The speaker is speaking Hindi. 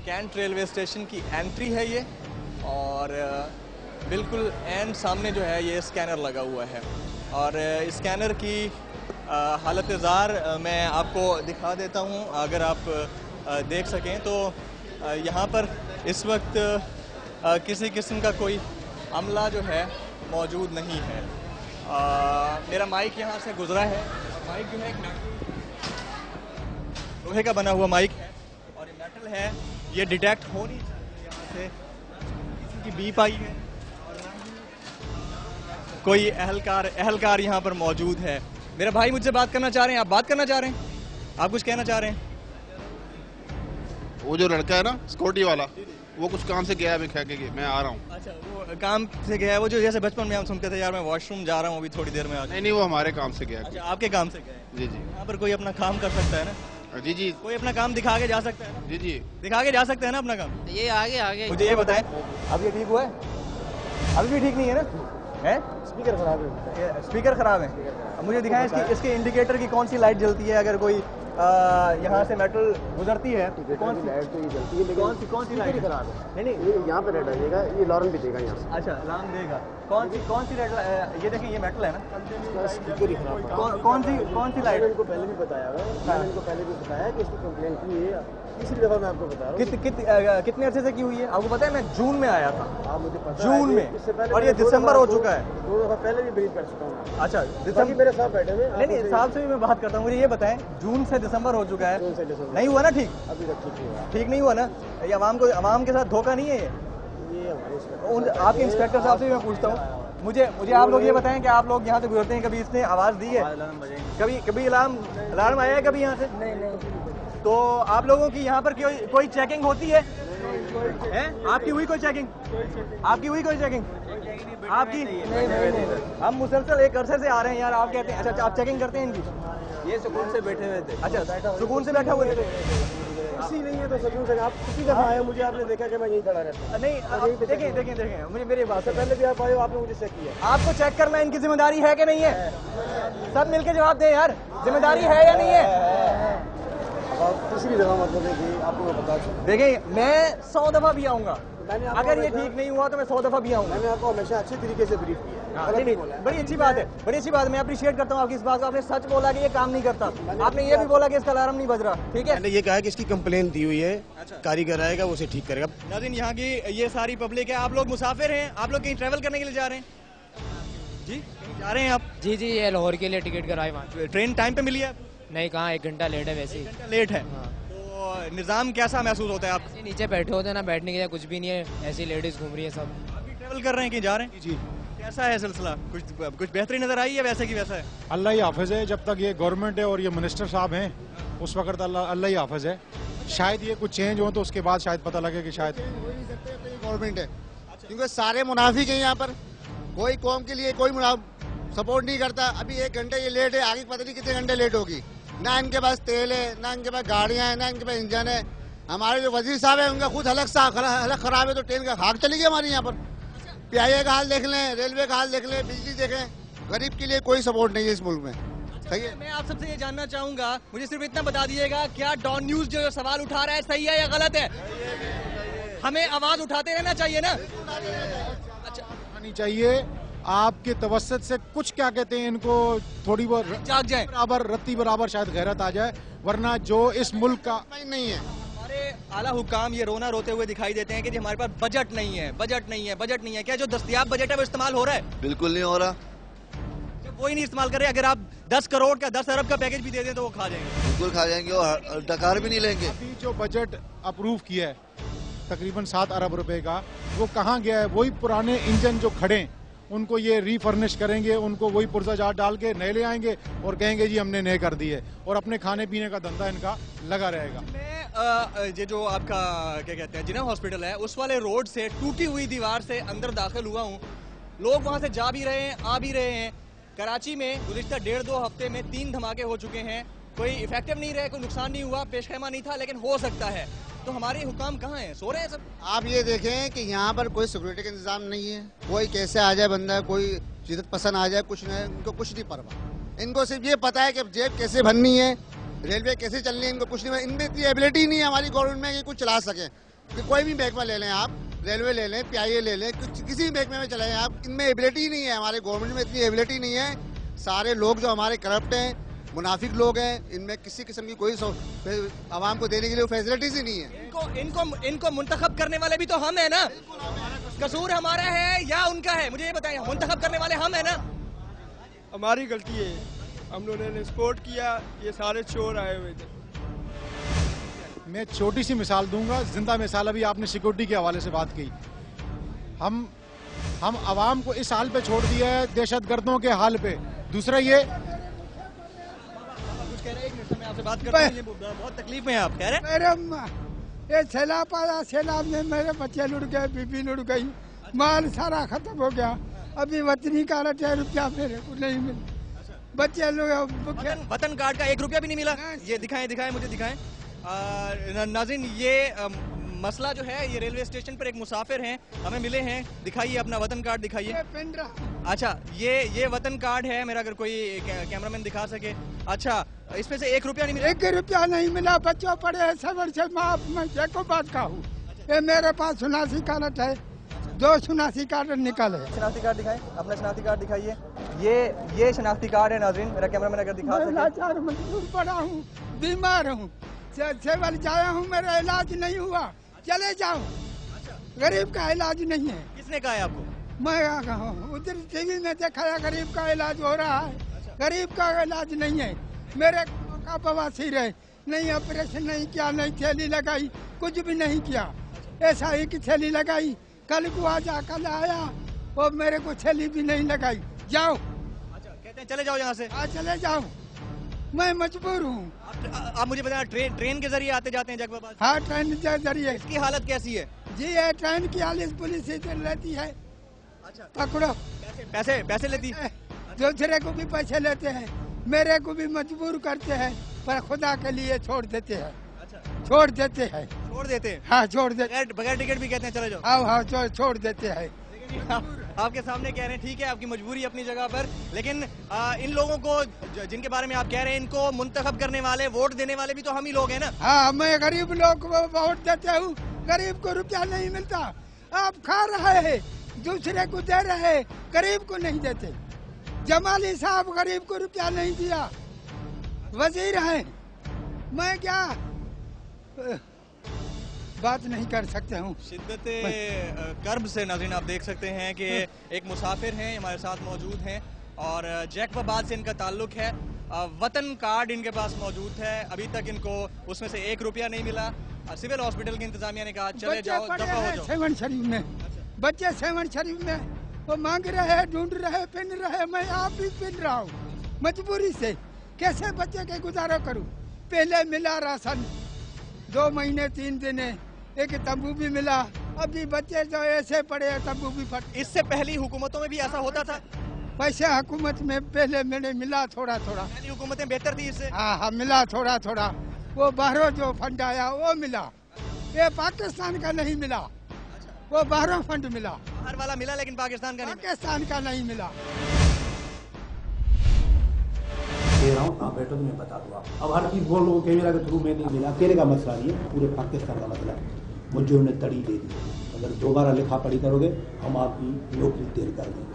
कैंट रेलवे स्टेशन की एंट्री है ये, और बिल्कुल एंड सामने जो है ये स्कैनर लगा हुआ है। और स्कैनर की हालत ज़ार मैं आपको दिखा देता हूँ, अगर आप देख सकें तो यहाँ पर इस वक्त किसी किस्म का कोई अमला जो है मौजूद नहीं है। मेरा माइक यहाँ से गुजरा है, माइक जो है लोहे का बना हुआ माइक है और ये मेटल है, ये डिटेक्ट हो नहीं चाहिए यहाँ से किसी की बीप आई है, और कोई अहलकार यहाँ पर मौजूद है। मेरा भाई मुझसे बात करना चाह रहे हैं, आप बात करना चाह रहे हैं, आप कुछ कहना चाह रहे हैं? वो जो लड़का है ना सिक्योरिटी वाला, वो कुछ काम से गया है, मैं आ रहा हूँ। अच्छा, वो काम से गया है, वो जो जैसे बचपन में हम सुनते थे यार मैं वॉशरूम जा रहा हूँ अभी थोड़ी देर में आ जाऊँ। नहीं, वो हमारे काम से गया है। अच्छा, आपके काम से गया है? जी जी। यहाँ पर कोई अपना काम कर सकता है ना? जी जी। कोई अपना काम दिखा के जा सकता है ना? जी जी, दिखा के जा सकते हैं ना अपना काम? ये आगे मुझे ये बताएं, अब ये ठीक हुआ है? अभी भी ठीक नहीं है ना? है? स्पीकर खराब है। स्पीकर खराब है। अब मुझे दिखाएं इसके इंडिकेटर की कौन सी लाइट जलती है, अगर कोई यहाँ से मेटल गुजरती है कौन सी लाइट तो ये जलती है, लेकिन कौन सी लाइट खराब है। नहीं ये यहाँ पे रेड आएगा, ये लॉरन भी देगा यहाँ से। अच्छा, अलार्म देगा। कौन सी लाइट? ये देखिए, ये मेटल है ना, स्पीकर ही खराब। कौन सी लाइट? इनको पहले भी बताया हुआ है, मैंने इनको पहले भी बताया कि इसकी कंप्लेंट की है, तीसरी दफा मैं आपको बता रहा हूँ। कितने अरसे से की हुई है आपको पता है? मैं जून में आया था। आप मुझे पता जून है, में, इससे पहले और ये दिसंबर हो चुका है। 2 दफा पहले भी ब्रीफ कर चुका हूँ। अच्छा, बाकी मेरे साथ बैठे हुए नहीं, साहब से भी मैं बात करता हूँ। मुझे ये बताएं, जून से दिसंबर हो चुका है, नहीं हुआ ना ठीक? अभी तक ठीक हुआ, ठीक नहीं हुआ ना? ये अवाम के साथ धोखा नहीं है ये? हमारे आपके इंस्पेक्टर साहब से भी मैं पूछता हूँ, मुझे आप लोग ये बताएं कि आप लोग यहाँ से गुजरते हैं, कभी इसने आवाज़ दी है? कभी अलार्म आया है कभी यहाँ से? नहीं। तो आप लोगों की यहाँ पर कोई चेकिंग होती है? आपकी हुई कोई चेकिंग? आपकी? हम मुसलसल एक अरसे से आ रहे हैं यार, आप कहते हैं अच्छा आप चेकिंग करते हैं इनकी? ये सुकून से बैठे हुए थे। अच्छा, सुकून से बैठा हुए थे। इसी नहीं है तो सुकून से आप किसी दफा आए, मुझे आपने देखा कि मैं यहीं खड़ा रहता। नहीं, देखें मुझे मेरी बात से पहले भी आप आए हो, आपने मुझे चेक किया। आपको चेक करना इनकी जिम्मेदारी है कि नहीं है? सब मिलके जवाब दें यार, जिम्मेदारी है या नहीं है? तीसरी दफा मतलब है कि आपको बता चुका। देखें, मैं 100 दफा भी आऊंगा, अगर ये ठीक नहीं हुआ तो मैं 100 दफा भी आऊंगा। मैंने आपको हमेशा अच्छे तरीके से ब्रीफ किया। बड़ी अच्छी बात है, मैं अप्रिशिएट करता हूँ आपकी इस बात को। आपने सच बोला कि ये काम नहीं करता, आपने ये भी बोला कि इसका अलार्म नहीं बज रहा, ठीक है? मैंने ये कहा कि इसकी कंप्लेन दी हुई है, कारीगर आएगा वो उसे ठीक करेगा। नाज़रीन, यहाँ की ये सारी पब्लिक है। आप लोग मुसाफिर हैं, आप लोग कहीं ट्रैवल करने के लिए जा रहे हैं? जी, कहीं जा रहे हैं आप? जी, ये लाहौर के लिए टिकट कराई वहाँ। ट्रेन टाइम पे मिली है? नहीं, कहाँ, 1 घंटा लेट है वैसे ही। 1 घंटा लेट है। तो निज़ाम कैसा महसूस होता है आप? नीचे बैठे होते हैं ना, बैठने के लिए कुछ भी नहीं है, ऐसी लेडीज घूम रही है सब। आप भी ट्रैवल कर रहे हैं, कहीं जा रहे हैं? जी। कैसा है सिलसिला? कुछ बेहतरी नजर आई है वैसे की वैसा है? अल्लाह ही हाफिज है, जब तक ये गवर्नमेंट है और ये मिनिस्टर साहब हैं उस वक्त अल्लाह ही हाफिज है। शायद ये कुछ चेंज हो तो उसके बाद शायद पता लगे कि शायद गवर्नमेंट है, क्योंकि सारे मुनाफिक हैं यहाँ पर। कोई कौम के लिए कोई सपोर्ट नहीं करता। अभी 1 घंटे ये लेट है, आगे पता नहीं कितने घंटे लेट होगी। ना इनके पास तेल है, ना इनके पास गाड़ियाँ हैं, ना इनके पास इंजन है। हमारे जो वजीर साहब है उनका खुद हालत खराब है, तो ट्रेन का खाक चली गई हमारे यहाँ पर। पीआईए का हाल देख लें, रेलवे का हाल देख लें, बिजली देखें। गरीब के लिए कोई सपोर्ट नहीं है इस मुल्क में। सही है। मैं आप सबसे ये जानना चाहूंगा, मुझे सिर्फ इतना बता दीजिएगा, क्या डॉन न्यूज जो सवाल उठा रहा है सही है या गलत है? हमें आवाज उठाते रहना चाहिए ना? अच्छा, आनी चाहिए। आपके तवस्सुत से कुछ क्या कहते हैं इनको, थोड़ी बहुत जाग जाए, रत्ती बराबर शायद गैरत आ जाए, वरना जो इस मुल्क का नहीं है। हमारे आला हुक्काम ये रोते हुए दिखाई देते हैं कि जी हमारे पास बजट नहीं है। क्या जो दस्तयाब बजट है वो इस्तेमाल हो रहा है? बिल्कुल नहीं हो रहा। कोई नहीं इस्तेमाल कर रहे। अगर आप 10 करोड़ का 10 अरब का पैकेज भी दे दें तो वो खा जाएंगे। बिल्कुल खा जाएंगे और डकार भी नहीं लेंगे। अभी जो बजट अप्रूव किया है तकरीबन 7 अरब रुपए का, वो कहाँ गया है? वही पुराने इंजन जो खड़े उनको ये रीफर्निश करेंगे, उनको वही पुर्जा डाल के नए ले आएंगे और कहेंगे जी हमने नए कर दिए, और अपने खाने पीने का धंधा इनका लगा रहेगा। मैं ये जो आपका क्या कहते हैं जिना हॉस्पिटल है, उस वाले रोड से टूटी हुई दीवार से अंदर दाखिल हुआ हूँ। लोग वहाँ से जा भी रहे हैं, आ भी रहे हैं। कराची में गुज़िश्ता 1.5-2 हफ्ते में 3 धमाके हो चुके हैं। कोई इफेक्टिव नहीं रहे, कोई नुकसान नहीं हुआ, पेशखेमा नहीं था, लेकिन हो सकता है। तो हमारे हुकाम कहाँ हैं? सो रहे हैं सब। आप ये देखें कि यहाँ पर कोई सिक्योरिटी का इंतजाम नहीं है। कोई कैसे आ जाए बंदा, कोई जिद्दत पसंद आ जाए, कुछ नहीं, इनको कुछ नहीं परवाह। इनको सिर्फ ये पता है कि जेब कैसे भरनी है, रेलवे कैसे चलनी है, इनको कुछ नहीं। इनमें इतनी एबिलिटी नहीं है हमारी गवर्नमेंट में कि कुछ चला सके। कि कोई भी महकमा ले लें आप, रेलवे ले लें, PIA ले लें, किसी भी महकमे में चले जाएं आप, इनमें एबिलिटी नहीं है, हमारे गवर्नमेंट में इतनी एबिलिटी नहीं है। सारे लोग जो हमारे करप्ट हैं, मुनाफिक लोग हैं, इनमें किसी किस्म की कोई आवाम को देने के लिए फैसिलिटीज ही नहीं है। इनको मुंतखब करने वाले भी तो हम है ना, कसूर हमारा है या उनका है? मुझे ये बताइए, मुंतखब करने वाले हम है ना? हमारी गलती है, हम लोगों ने सपोर्ट किया, ये सारे चोर आए हुए थे। मैं छोटी सी मिसाल दूंगा, जिंदा मिसाल। अभी आपने सिक्योरिटी के हवाले से बात की। हम आवाम को इस हाल पे छोड़ दिया है, दहशतगर्दों के हाल पे। दूसरा ये कुछ कह रहे हैं, एक मिनट में आपसे बात करते हैं, बहुत तकलीफ में हैं आप, कह रहे हैं? ये सैलाब आया, सैलाब में मेरे बच्चे लुट गए, बीबी लुट गई, माल सारा खत्म हो गया। अभी वतनी का ₹1 मेरे को नहीं मिला। बच्चे लोग वतन कार्ड का 1 रुपया भी नहीं मिला। ये दिखाएं मुझे दिखाएं। नाज़रीन, ये मसला जो है, ये रेलवे स्टेशन पर एक मुसाफिर हैं, हमें मिले हैं। दिखाइए अपना वतन कार्ड, दिखाइए। अच्छा, ये वतन कार्ड है मेरा, अगर कोई कैमरामैन दिखा सके। अच्छा, इसमें से 1 रुपया नहीं मिला? 1 रुपया नहीं मिला। बच्चों पड़े सबर से माफ, मैं जैको बात का हूँ। ये मेरे पास 87 कार्ड है, 2 87 कार्ड निकाले। शनाख्ती कार्ड दिखाएं, अपना शनाख्ती कार्ड दिखाइए। ये शनाख्ती कार्ड है नाज़रीन, मेरा कैमरामैन अगर दिखा सके। लाचार मजबूर पड़ा हूँ, बीमार हूँ, सेवल जाया हूँ, मेरा इलाज नहीं हुआ, चले जाऊँ। गरीब का इलाज नहीं है। किसने कहा है आपको? मैं आ रहा हूँ, उधर टीवी में दिखाया गरीब का इलाज हो रहा है। गरीब का इलाज नहीं है। मेरे का बवासीर है, नहीं ऑपरेशन नहीं किया, नहीं थैली लगाई, कुछ भी नहीं किया। ऐसा ही कि थैली लगाई, कल को आजा, कल आया, और मेरे को थैली भी नहीं लगाई। जाओ। अच्छा, कहते हैं चले जाओ यहाँ से। हाँ, चले जाओ, मैं मजबूर हूँ। आप मुझे बताया, ट्रेन के जरिए आते जाते हैं जगबाबाद? हाँ, ट्रेन के जरिए। इसकी हालत कैसी है? जी, ये ट्रेन की हालत पुलिस इधर रहती है। अच्छा, पकड़ो। पैसे लेती है? दूसरे को भी पैसे लेते हैं, मेरे को भी मजबूर करते हैं, पर खुदा के लिए छोड़ देते हैं। अच्छा, छोड़ देते हैं। हाँ, छोड़ देते। बगैर टिकट भी कहते हैं चले जाओ? हाँ, छोड़ देते हैं। आपके सामने कह रहे हैं, ठीक है, आपकी मजबूरी अपनी जगह पर, लेकिन इन लोगों को जिनके बारे में आप कह रहे हैं, इनको मुंतखब करने वाले, वोट देने वाले भी तो हम ही लोग हैं ना? हाँ, मैं गरीब लोग को वोट देता हूँ, गरीब को रुपया नहीं मिलता। आप खा रहे हैं, दूसरे को दे रहे, गरीब को नहीं देते। जमाली साहब गरीब को रुपया नहीं दिया, वजीर है, मैं क्या बात नहीं कर सकते हूँ। शिद्दत कर्ब से नाज़रीन आप देख सकते हैं कि एक मुसाफिर हैं हमारे साथ मौजूद हैं, और जैकबाबाद से इनका ताल्लुक है। वतन कार्ड इनके पास मौजूद है, अभी तक इनको उसमें से 1 रुपया नहीं मिला। सिविल हॉस्पिटल की इंतजामिया ने कहा चले जाओ, दफा हो जाओ। सेवन शरीफ में बच्चे, सेवन शरीफ में वो मांग रहे, ढूंढ रहे, पिन रहे, मैं आप भी पिन रहा हूँ मजबूरी से। कैसे बच्चे के गुजारा करूँ? पहले मिला राशन 2 महीने 3 दिन, एक तंबू भी मिला। अभी बच्चे जो ऐसे पड़े हैं, तंबू भी फट। इससे पहली हुकूमतों में भी ऐसा होता था? पैसे हुकूमत में पहले मैंने मिला थोड़ा थोड़ा। पहली हुकूमतें बेहतर थी इससे? हाँ, मिला थोड़ा थोड़ा। वो बाहरों जो फंड आया वो मिला, ये पाकिस्तान का नहीं मिला। वो बाहरों फंड मिला, बाहर वाला मिला, लेकिन पाकिस्तान का नहीं। पाकिस्तान का नहीं मिला। दे रहा हूँ, आप बैठो तो मैं बता दूँ। अब हर चीज़ बोल लो, कैमरा के थ्रू में नहीं मिला। अकेले का मसला नहीं है, पूरे पाकिस्तान का मसला है। मुझे उन्हें तड़ी दे दी, अगर दोबारा लिखा पढ़ी करोगे हम आपकी नौकरी देर कर देंगे।